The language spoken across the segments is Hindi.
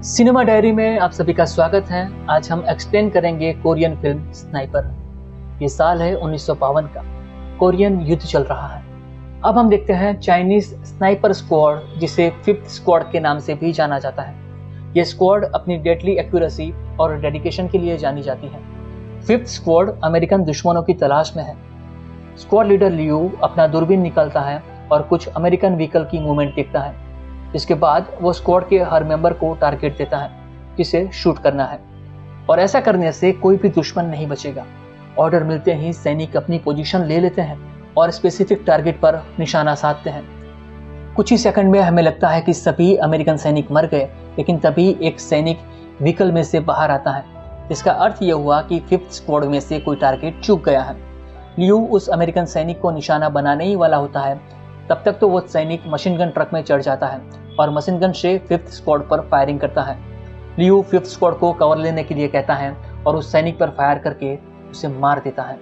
सिनेमा डायरी में आप सभी का स्वागत है। आज हम एक्सप्लेन करेंगे कोरियन फिल्म स्नाइपर। ये साल है 1952 का। कोरियन युद्ध चल रहा है। अब हम देखते हैं चाइनीज स्नाइपर स्क्वाड, जिसे फिफ्थ स्क्वाड के नाम से भी जाना जाता है। ये स्क्वाड अपनी डेडली एक्यूरेसी और डेडिकेशन के लिए जानी जाती है। फिफ्थ स्क्वाड अमेरिकन दुश्मनों की तलाश में है। स्क्वाड लीडर लियू अपना दूरबीन निकालता है और कुछ अमेरिकन व्हीकल की मूवमेंट देखता है। इसके बाद वो स्क्वाड के हर मेंबर को टारगेट देता है जिसे शूट करना है, और ऐसा करने से कोई भी दुश्मन नहीं बचेगा। ऑर्डर मिलते ही सैनिक अपनी पोजीशन ले लेते हैं और स्पेसिफिक टारगेट पर निशाना साधते हैं। कुछ ही सेकंड में हमें लगता है कि सभी अमेरिकन सैनिक मर गए, लेकिन तभी एक सैनिक व्हीकल में से बाहर आता है। इसका अर्थ यह हुआ कि फिफ्थ स्क्वाड में से कोई टारगेट चूक गया है। लियू उस अमेरिकन सैनिक को निशाना बनाने ही वाला होता है, तब तक तो वो सैनिक मशीन गन ट्रक में चढ़ जाता है और मशीन गन से फिफ्थ स्क्वाड पर फायरिंग करता है। लियू फिफ्थ स्क्वाड को कवर लेने के लिए कहता है और उस सैनिक पर फायर करके उसे मार देता है।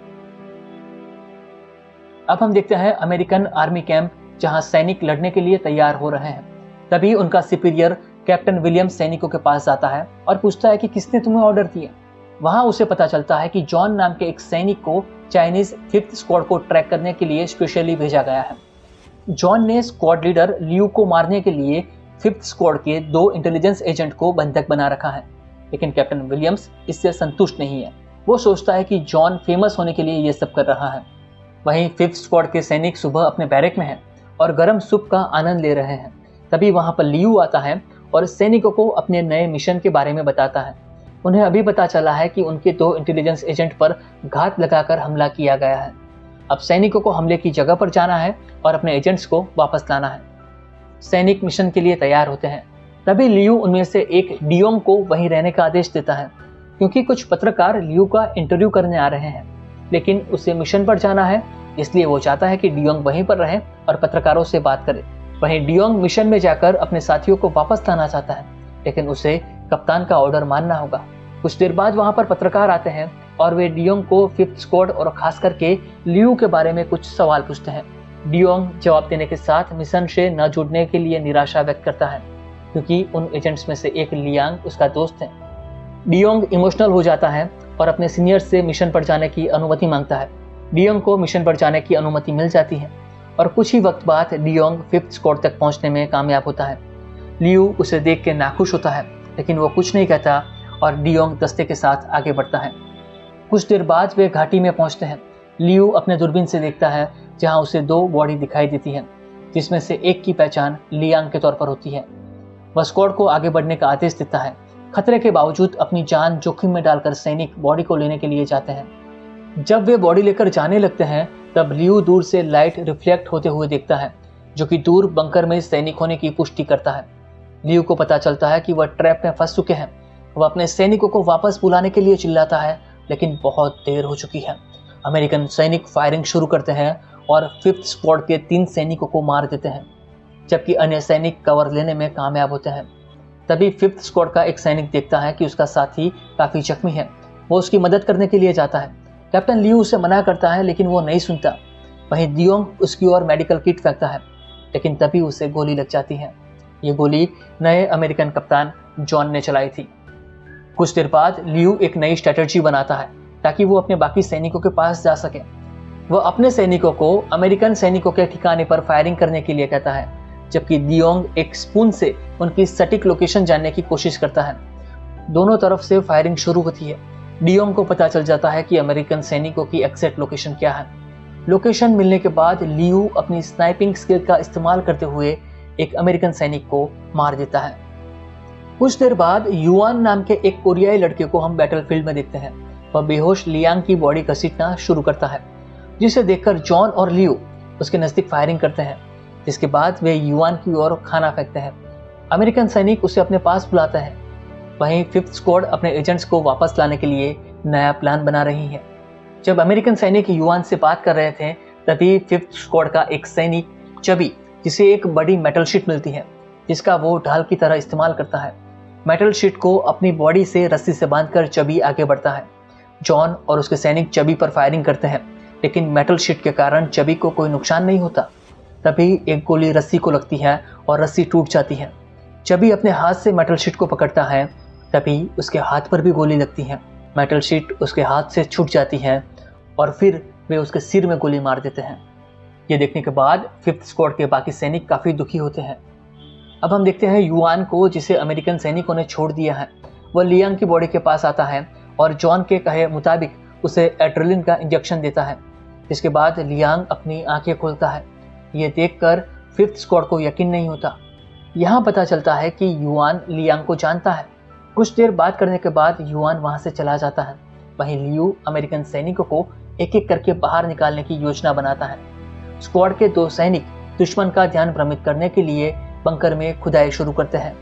अब हम देखते हैं अमेरिकन आर्मी कैंप, जहां सैनिक लड़ने के लिए तैयार हो रहे हैं। तभी उनका सुपीरियर कैप्टन विलियम्स सैनिकों के पास जाता है और पूछता है कि किसने तुम्हें ऑर्डर दिए। वहां उसे पता चलता है कि जॉन नाम के एक सैनिक को चाइनीज फिफ्थ स्क्वाड को ट्रैक करने के लिए स्पेशली भेजा गया है। जॉन ने स्क्वाड लीडर लियू को मारने के लिए फिफ्थ स्क्वाड के 2 इंटेलिजेंस एजेंट को बंधक बना रखा है, लेकिन कैप्टन विलियम्स इससे संतुष्ट नहीं है। वो सोचता है कि जॉन फेमस होने के लिए ये सब कर रहा है। वहीं फिफ्थ स्क्वाड के सैनिक सुबह अपने बैरक में हैं और गर्म सूप का आनंद ले रहे हैं। तभी वहां पर लियू आता है और सैनिकों को अपने नए मिशन के बारे में बताता है। उन्हें अभी पता चला है कि उनके 2 इंटेलिजेंस एजेंट पर घात लगाकर हमला किया गया है। अब सैनिकों को हमले की जगह पर जाना है और अपने एजेंट्स को वापस लाना है। सैनिक मिशन के लिए तैयार होते हैं। तभी लियू उनमें से एक डियोंग को वहीं रहने का आदेश देता है, क्योंकि कुछ पत्रकार लियू का इंटरव्यू करने आ रहे हैं, लेकिन उसे मिशन पर जाना है, इसलिए वो चाहता है कि डियोंग वहीं पर रहे और पत्रकारों से बात करे। वहीं डियोंग मिशन में जाकर अपने साथियों को वापस लाना चाहता है, लेकिन उसे कप्तान का ऑर्डर मानना होगा। कुछ देर बाद वहां पर पत्रकार आते हैं और वे डियोंग को फिफ्थ स्क्वाड और खास करके लियू के बारे में कुछ सवाल पूछते हैं। डियोंग जवाब देने के साथ मिशन से न जुड़ने के लिए निराशा व्यक्त करता है, क्योंकि उन एजेंट्स में से एक लियांग उसका दोस्त है। डियोंग इमोशनल हो जाता है और अपने सीनियर से मिशन पर जाने की अनुमति मांगता है। डियोंग को मिशन पर जाने की अनुमति मिल जाती है और कुछ ही वक्त बाद डियोंग फिफ्थ स्क्वाड तक पहुंचने में कामयाब होता है। लियू उसे देख के नाखुश होता है, लेकिन वो कुछ नहीं कहता और डियोंग दस्ते के साथ आगे बढ़ता है। कुछ देर बाद वे घाटी में पहुंचते हैं। लियू अपने दूरबीन से देखता है, जहां उसे 2 बॉडी दिखाई देती है, जिसमें से एक की पहचान लियांग के तौर पर होती है। वह स्क्वाड को आगे बढ़ने का आदेश देता है। खतरे के बावजूद अपनी जान जोखिम में डालकर सैनिक बॉडी को लेने के लिए जाते हैं। जब वे बॉडी लेकर जाने लगते हैं, तब लियू दूर से लाइट रिफ्लेक्ट होते हुए देखता है, जो कि दूर बंकर में सैनिक होने की पुष्टि करता है। लियू को पता चलता है कि वह ट्रैप में फंस चुके हैं। वह अपने सैनिकों को वापस बुलाने के लिए चिल्लाता है, लेकिन बहुत देर हो चुकी है। अमेरिकन सैनिक फायरिंग शुरू करते हैं और फिफ्थ स्क्वाड के 3 सैनिकों को मार देते हैं, जबकि अन्य सैनिक कवर लेने में कामयाब होते हैं। तभी फिफ्थ स्क्वाड का एक सैनिक देखता है कि उसका साथी काफी जख्मी है। वो उसकी मदद करने के लिए जाता है। कैप्टन लियू उसे मना करता है, लेकिन वो नहीं सुनता। वहीं डियोंग उसकी ओर मेडिकल किट फेंकता है, लेकिन तभी उसे गोली लग जाती है। ये गोली नए अमेरिकन कप्तान जॉन ने चलाई थी। कुछ देर बाद लियू एक नई स्ट्रेटजी बनाता है ताकि वो अपने बाकी सैनिकों के पास जा सके। वह अपने सैनिकों को अमेरिकन सैनिकों के ठिकाने पर फायरिंग करने के लिए कहता है, जबकि डियोंग एक स्पून से उनकी सटीक लोकेशन जानने की कोशिश करता है। दोनों तरफ से फायरिंग शुरू होती है। डियोंग को पता चल जाता है कि अमेरिकन सैनिकों की एग्जैक्ट लोकेशन क्या है। लोकेशन मिलने के बाद लियू अपनी स्नाइपिंग स्किल का इस्तेमाल करते हुए एक अमेरिकन सैनिक को मार देता है। कुछ देर बाद युआन नाम के एक कोरियाई लड़के को हम बैटलफील्ड में देखते हैं। वह बेहोश लियांग की बॉडी घसीटना शुरू करता है, जिसे देखकर जॉन और लियू उसके नजदीक फायरिंग करते हैं, जिसके बाद वे युआन की ओर खाना फेंकते हैं। अमेरिकन सैनिक उसे अपने पास बुलाते हैं। वहीं फिफ्थ स्क्वाड अपने एजेंट्स को वापस लाने के लिए नया प्लान बना रही है। जब अमेरिकन सैनिक युआन से बात कर रहे थे, तभी फिफ्थ स्क्वाड का एक सैनिक चबी, जिसे एक बड़ी मेटल शीट मिलती है, जिसका वो ढाल की तरह इस्तेमाल करता है। मेटल शीट को अपनी बॉडी से रस्सी से बांधकर चबी आगे बढ़ता है। जॉन और उसके सैनिक चबी पर फायरिंग करते हैं, लेकिन मेटल शीट के कारण चबी को कोई नुकसान नहीं होता। तभी एक गोली रस्सी को लगती है और रस्सी टूट जाती है। जब भी अपने हाथ से मेटल शीट को पकड़ता है तभी उसके हाथ पर भी गोली लगती है। मेटल शीट उसके हाथ से छूट जाती है और फिर वे उसके सिर में गोली मार देते हैं। ये देखने के बाद 5th स्क्वाड के बाकी सैनिक काफ़ी दुखी होते हैं। अब हम देखते हैं युआन को, जिसे अमेरिकन सैनिकों ने छोड़ दिया है। वह लियांग की बॉडी के पास आता है और जॉन के कहे मुताबिक उसे एड्रेनलिन का इंजेक्शन देता है। जिसके बाद लियांग अपनी आंखें खोलता है। ये देखकर 5th स्क्वाड को यकीन नहीं होता। यहाँ पता चलता है कि युआन लियांग को जानता है। कुछ देर बात करने के बाद युआन वहाँ से चला जाता है। वहीं लियू अमेरिकन सैनिकों को एक एक करके बाहर निकालने की योजना बनाता है। स्क्वाड के 2 सैनिक दुश्मन का ध्यान भ्रमित करने के लिए बंकर में खुदाई शुरू करते हैं।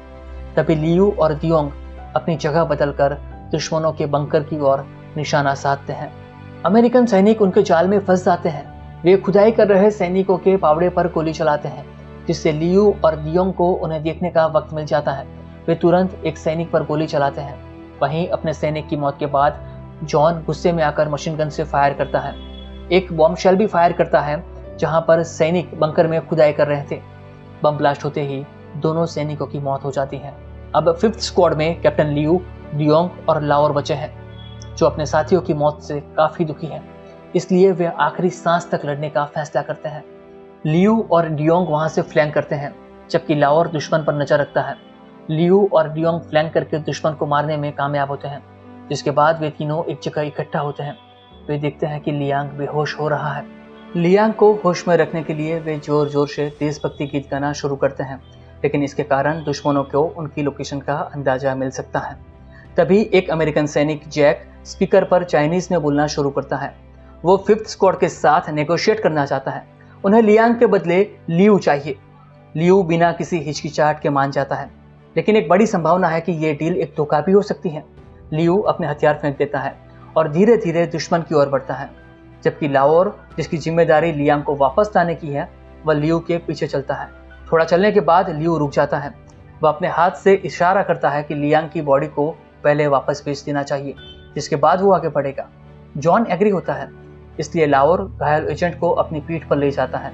तभी लियू और दियोंग अपनी जगह बदलकर दुश्मनों के बंकर की ओर निशाना साधते हैं। अमेरिकन सैनिक उनके जाल में फंस जाते हैं। वे खुदाई कर रहे सैनिकों के पावड़े पर गोली चलाते हैं, जिससे लियू और दियोंग को उन्हें देखने का वक्त मिल जाता है। वे तुरंत एक सैनिक पर गोली चलाते हैं। वहीं अपने सैनिक की मौत के बाद जॉन गुस्से में आकर मशीन गन से फायर करता है। एक बॉम्ब शेल भी फायर करता है जहां पर सैनिक बंकर में खुदाई कर रहे थे। बम ब्लास्ट होते ही दोनों सैनिकों की मौत हो जाती है। अब 5th स्क्वाड में कैप्टन लियू, दियोंग और लाओर बचे हैं, जो अपने साथियों की मौत से काफी दुखी हैं। इसलिए वे आखिरी सांस तक लड़ने का फैसला करते हैं। लियू और दियोंग वहां से फ्लैंक करते हैं, जबकि लाओर दुश्मन पर नजर रखता है। लियू और दियोंग फ्लैंक करके दुश्मन को मारने में कामयाब होते हैं। जिसके बाद वे तीनों एक जगह इकट्ठा होते हैं। वे देखते हैं कि लियांग बेहोश हो रहा है। लियांग को होश में रखने के लिए वे जोर जोर से देशभक्ति गीत गाना शुरू करते हैं, लेकिन इसके कारण दुश्मनों को उनकी लोकेशन का अंदाजा मिल सकता है। तभी एक अमेरिकन सैनिक जैक स्पीकर पर चाइनीज में बोलना शुरू करता है। वो 5th स्क्वाड के साथ नेगोशिएट करना चाहता है। उन्हें लियांग के बदले लियू चाहिए। लियू बिना किसी हिचकिचाहट के मान जाता है, लेकिन एक बड़ी संभावना है कि ये डील एक धोखा भी हो सकती है। लियू अपने हथियार फेंक देता है और धीरे धीरे दुश्मन की ओर बढ़ता है, जबकि लाओर, जिसकी जिम्मेदारी लियांग को वापस लाने की है, वह लियू के पीछे चलता है। थोड़ा चलने के बाद लियू रुक जाता है। वह अपने हाथ से इशारा करता है कि लियांग की बॉडी को पहले वापस भेज देना चाहिए, जिसके बाद वो आगे बढ़ेगा। जॉन एग्री होता है, इसलिए लाओर घायल एजेंट को अपनी पीठ पर ले जाता है।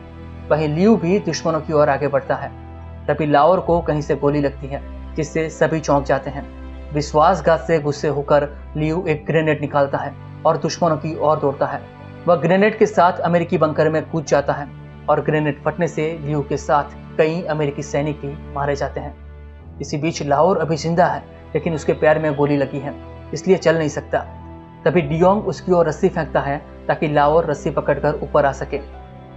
वहीं लियू भी दुश्मनों की ओर आगे बढ़ता है। तभी लाओर को कहीं से गोली लगती है, जिससे सभी चौंक जाते हैं। विश्वासघात से गुस्से होकर लियू एक ग्रेनेड निकालता है और दुश्मनों की ओर दौड़ता है। वह ग्रेनेड के साथ अमेरिकी बंकर में कूद जाता है और ग्रेनेड फटने से लियू के साथ कई अमेरिकी सैनिक भी मारे जाते हैं। इसी बीच लाओर अभी जिंदा है, लेकिन उसके पैर में गोली लगी है, इसलिए चल नहीं सकता। तभी दियोंग उसकी ओर रस्सी फेंकता है ताकि लाओर रस्सी पकड़कर ऊपर आ सके।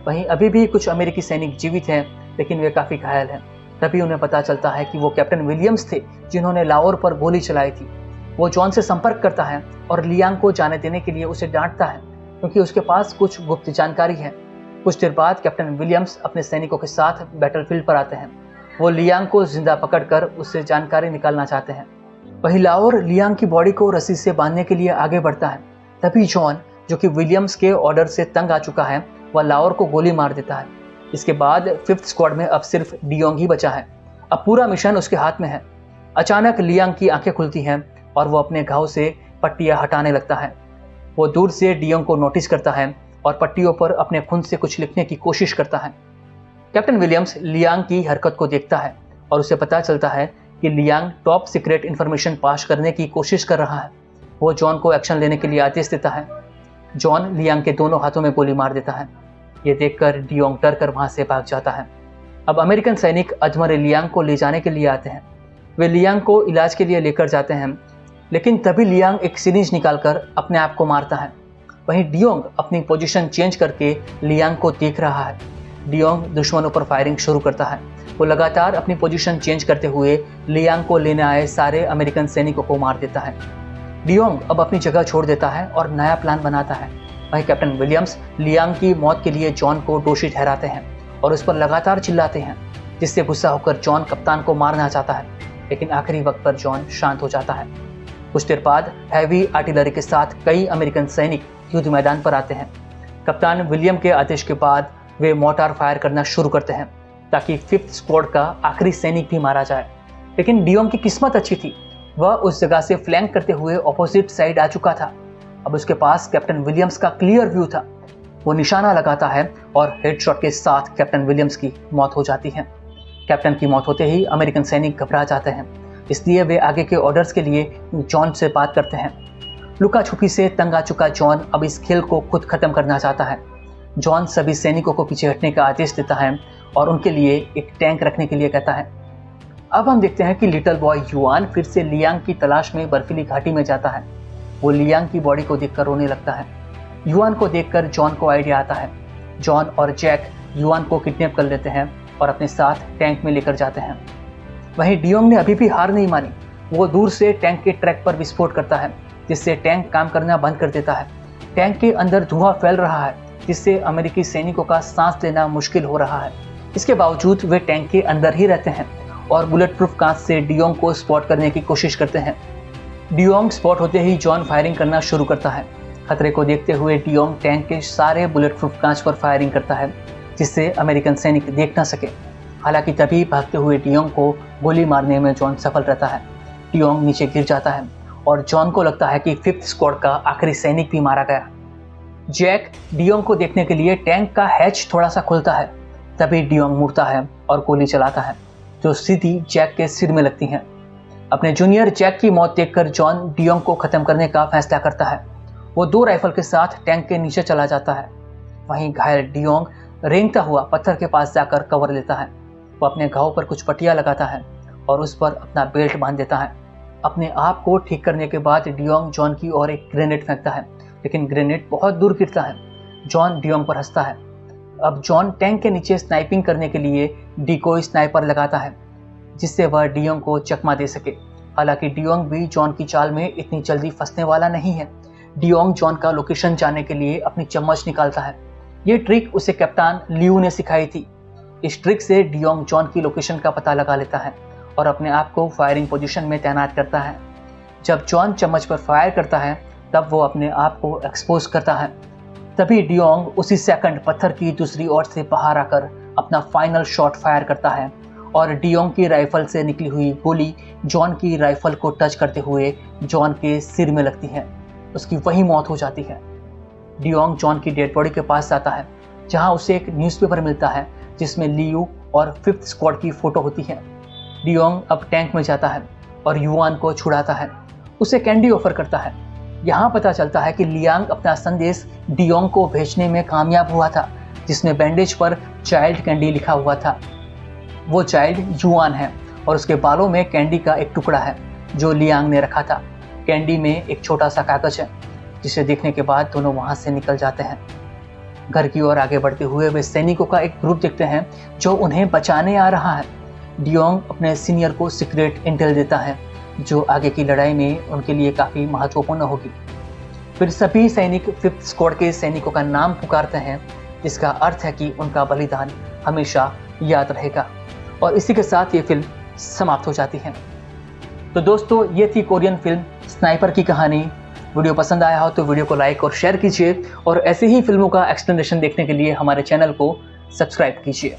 वहीं अभी भी कुछ अमेरिकी सैनिक जीवित हैं, लेकिन वे काफी घायल हैं। तभी उन्हें पता चलता है कि वो कैप्टन विलियम्स थे, जिन्होंने लाओर पर गोली चलाई थी। वो जॉन से संपर्क करता है और लियांग को जाने देने के लिए उसे डांटता है, क्योंकि उसके पास कुछ गुप्त जानकारी है। कुछ देर बाद कैप्टन विलियम्स अपने सैनिकों के साथ बैटलफील्ड पर आते हैं। वो लियांग को जिंदा पकड़कर उससे जानकारी निकालना चाहते हैं। वहीं लाओर लियांग की बॉडी को रस्सी से बांधने के लिए आगे बढ़ता है। तभी जॉन, जो कि विलियम्स के ऑर्डर से तंग आ चुका है, वह लाओर को गोली मार देता है। इसके बाद 5th स्क्वाड में अब सिर्फ दियोंग ही बचा है। अब पूरा मिशन उसके हाथ में है। अचानक लियांग की आंखें खुलती हैं और वो अपने घाव से पट्टियां हटाने लगता है। वो दूर से दियोंग को नोटिस करता है और पट्टियों पर अपने खून से कुछ लिखने की कोशिश करता है। कैप्टन विलियम्स लियांग की हरकत को देखता है और उसे पता चलता है कि Liang top secret information pass करने की कोशिश कर रहा है। वो जॉन को एक्शन लेने के लिए आदेश देता है। जॉन लियांग के दोनों हाथों में गोली मार देता है। ये देखकर दियोंग डर कर वहां से भाग जाता है। अब अमेरिकन सैनिक अधमरे लियांग को ले जाने के लिए आते हैं। वे लियांग को इलाज के लिए लेकर जाते हैं, लेकिन तभी लियांग एक सिरिंज निकालकर अपने आप को मारता है। वहीं दियोंग अपनी पोजीशन चेंज करके लियांग को देख रहा है। दियोंग दुश्मनों पर फायरिंग शुरू करता है। वो लगातार अपनी पोजीशन चेंज करते हुए लियांग को लेने आए सारे अमेरिकन सैनिकों को मार देता है। दियोंग अब अपनी जगह छोड़ देता है और नया प्लान बनाता है। वहीं कैप्टन विलियम्स लियांग की मौत के लिए जॉन को दोषी ठहराते हैं और उस पर लगातार चिल्लाते हैं, जिससे गुस्सा होकर जॉन कप्तान को मारना चाहता है, लेकिन आखिरी वक्त पर जॉन शांत हो जाता है। कुछ देर बाद हैवी आर्टिलरी के साथ कई अमेरिकन सैनिक युद्ध मैदान पर आते हैं। कप्तान विलियम के आदेश के बाद वे मोर्टार फायर करना शुरू करते हैं ताकि 5th स्क्वाड का आखिरी सैनिक भी मारा जाए। लेकिन दियोंग की किस्मत अच्छी थी, वह उस जगह से फ्लैंक करते हुए ऑपोजिट साइड आ चुका था। अब उसके पास कैप्टन विलियम्स का क्लियर व्यू था। वो निशाना लगाता है और हेडशॉट के साथ कैप्टन विलियम्स की मौत हो जाती है। कैप्टन की मौत होते ही अमेरिकन सैनिक घबरा जाते हैं, इसलिए वे आगे के ऑर्डर्स के लिए जॉन से बात करते हैं। लुका छुपी से तंग आ चुका जॉन अब इस खेल को खुद खत्म करना चाहता है। जॉन सभी सैनिकों को पीछे हटने का आदेश देता है और उनके लिए एक टैंक रखने के लिए कहता है। अब हम देखते हैं कि लिटिल बॉय युआन फिर से लियांग की तलाश में बर्फीली घाटी में जाता है। वो लियांग की बॉडी को देखकर रोने लगता है। युआन को देखकर जॉन को आइडिया आता है। जॉन और जैक युआन को किडनैप कर लेते हैं और अपने साथ टैंक में लेकर जाते हैं। वहीं डियोंग ने अभी भी हार नहीं मानी। वो दूर से टैंक के ट्रैक पर विस्फोट करता है, जिससे टैंक काम करना बंद कर देता है। टैंक के अंदर धुआं फैल रहा है, जिससे अमेरिकी सैनिकों का सांस लेना मुश्किल हो रहा है। इसके बावजूद वे टैंक के अंदर ही रहते हैं और बुलेट प्रूफ कांच से डियोंग को स्पॉट करने की कोशिश करते हैं। डियोंग स्पॉट होते ही जॉन फायरिंग करना शुरू करता है। खतरे को देखते हुए डियोंग टैंक के सारे बुलेट प्रूफ कांच पर फायरिंग करता है, जिससे अमेरिकन सैनिक देख न सके। हालांकि तभी भागते हुए डियोंग को गोली मारने में जॉन सफल रहता है। डियोंग नीचे गिर जाता है और जॉन को लगता है कि 5th स्क्वाड का आखिरी सैनिक भी मारा गया। जैक डियोंग को देखने के लिए टैंक का हैच थोड़ा सा खुलता है। तभी डियोंग मुड़ता है और गोली चलाता है, जो सीधी जैक के सिर में लगती हैं। अपने जूनियर जैक की मौत देखकर जॉन डियोंग को खत्म करने का फैसला करता है। वो 2 राइफल के साथ टैंक के नीचे चला जाता है। वहीं घायल डियोंग रेंगता हुआ पत्थर के पास जाकर कवर लेता है। वो अपने घाव पर कुछ पट्टियां लगाता है और उस पर अपना बेल्ट बांध देता है। अपने आप को ठीक करने के बाद डियोंग जॉन की ओर एक ग्रेनेड फेंकता है, लेकिन ग्रेनेड बहुत दूर गिरता है। जॉन डियोंग पर हंसता है। अब जॉन टैंक के नीचे स्नाइपिंग करने के लिए डिकोय स्नाइपर लगाता है, जिससे वह डियोंग को चकमा दे सके। हालांकि डियोंग भी जॉन की चाल में इतनी जल्दी फंसने वाला नहीं है। डियोंग जॉन का लोकेशन जानने के लिए अपनी चम्मच निकालता है। ये ट्रिक उसे कप्तान लियू ने सिखाई थी। इस ट्रिक से डियोंग जॉन की लोकेशन का पता लगा लेता है और अपने आप को फायरिंग पोजीशन में तैनात करता है। जब जॉन चम्मच पर फायर करता है, तब वो अपने आप को एक्सपोज करता है। तभी डियोंग उसी सेकंड पत्थर की दूसरी ओर से बाहर आकर अपना फाइनल शॉट फायर करता है और डियोंग की राइफल से निकली हुई गोली जॉन की राइफल को टच करते हुए जॉन के सिर में लगती है। उसकी वही मौत हो जाती है। डियोंग जॉन की डेड बॉडी के पास जाता है, जहां उसे एक न्यूज़पेपर मिलता है जिसमें लियू और 5th स्क्वाड की फोटो होती है। डियोंग अब टैंक में जाता है और युआन को छुड़ाता है। उसे कैंडी ऑफर करता है। यहाँ पता चलता है कि लियांग अपना संदेश डियोंग को भेजने में कामयाब हुआ था, जिसमें बैंडेज पर चाइल्ड कैंडी लिखा हुआ था। वो चाइल्ड युआन है और उसके बालों में कैंडी का एक टुकड़ा है जो लियांग ने रखा था। कैंडी में एक छोटा सा कागज है, जिसे देखने के बाद दोनों वहां से निकल जाते हैं। घर की ओर आगे बढ़ते हुए वे सैनिकों का एक ग्रुप देखते हैं जो उन्हें बचाने आ रहा है। डियोंग अपने सीनियर को सीक्रेट इंटेल देता है, जो आगे की लड़ाई में उनके लिए काफ़ी महत्वपूर्ण होगी। फिर सभी सैनिक 5th स्क्वाड के सैनिकों का नाम पुकारते हैं, जिसका अर्थ है कि उनका बलिदान हमेशा याद रहेगा। और इसी के साथ ये फिल्म समाप्त हो जाती है। तो दोस्तों, ये थी कोरियन फिल्म स्नाइपर की कहानी। वीडियो पसंद आया हो तो वीडियो को लाइक और शेयर कीजिए और ऐसे ही फिल्मों का एक्सप्लेनेशन देखने के लिए हमारे चैनल को सब्सक्राइब कीजिए।